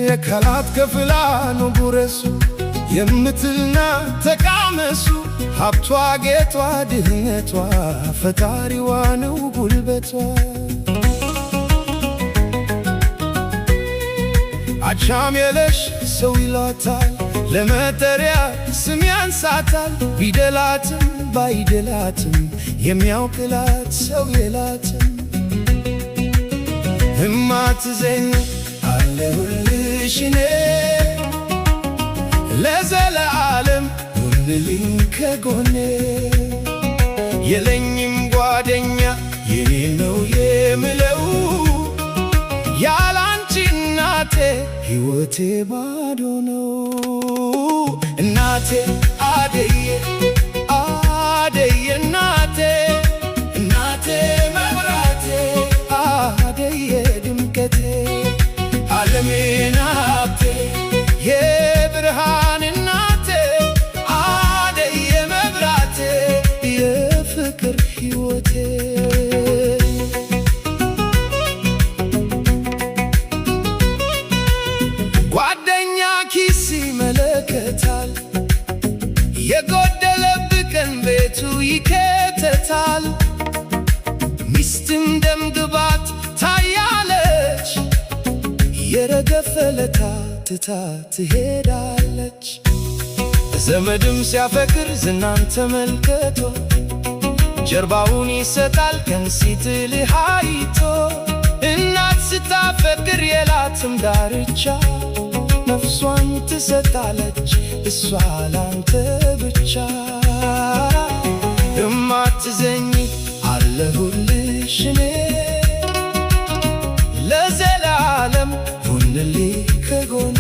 የካላት ከፍላ ነው ጉረሱ የምትልና ተቃመሱ ሀብቷ ጌጧ ድህነቷ ፈጣሪዋ ነው ጉልበቷ። አቻም የለሽ ሰው ይሏታል ለመጠሪያ ስም ያንሳታል። ቢደላትም ባይደላትም የሚያውቅላት ሰው የላትም። እማትዘኝ አለሁልሽ እኔ ለዘለዓለም ሁንልኝ ከጎኔ። የለኝም ጓደኛ የኔ ነው የምለው ያላንቺ እናቴ ሕይወቴ ባዶ ነው። እናቴ አደዬ አደዬ እናቴ እናቴ መብራቴ አደዬ ድምቀቴ ዓለሜን ሀብቴ የብርሃን እናቴ አደዬ መብራቴ የፍቅር ሕይወቴ። ጓደኛ ኪስ ይመለከታል የጎደለብህ ቀን ቤቱ ይከተታል። ሚስትም ደም ግባት ታያለች የረገፈለታ ትታ ትሄዳለች። ዘመድም ሲያፈቅር ዝናን ተመልክቶ ጀርባውን ይሰጣል ቀን ሲጥልህ አይቶ። እናት ስታፈቅር የላትም ዳርቻ ነፍሷን ትሰጣለች እሷ ላንተ ብቻ። እማትዘኝ አለሁልሽ እኔ ለዘላለም ሁንልኝ ከጎኔ።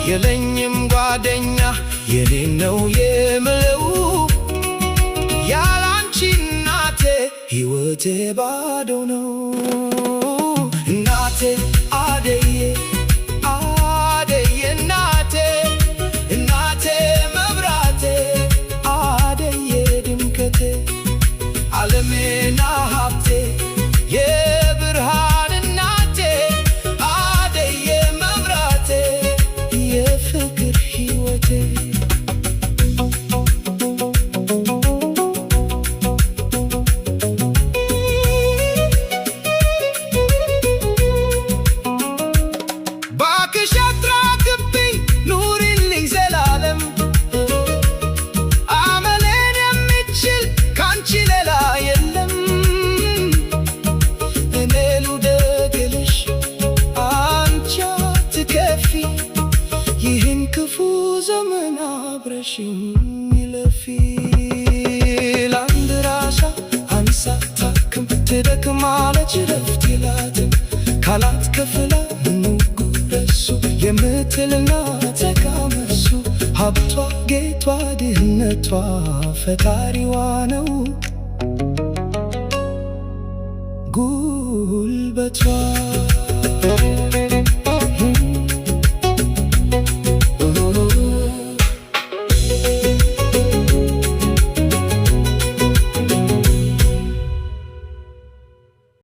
የለኝም ጓደኛ የኔ ነው የምለው ያላንቺ እናቴ ሕይወቴ ባዶ ነው። እናቴ አደዬ አደዬ እናቴ እናቴ መብራቴ አደዬ ድምቀቴ ዓለሜና ሀብቴ የብርሃን እናቴ አደዬ መብራቴ የፍቅር ሕይወቴ። ባክሽ አትራቅብኝ ኑሪልኝ ዘላለም አመሌን የሚችል ካንቺ ሌላ የለም። እኔ ልውደድልሽ አንቺ አትከፊ ይህን ክፉ ዘመን አብረሽኝ ይለፊ። ለአንድ ራሷ አንሳ ታክም ትደክማለች ረፍት የላትም ካላት ከፍላ ጉረሱ የምትልና ተቃመሱ ሀብቷ ጌጧ ድህነቷ ፈጣሪዋ ነው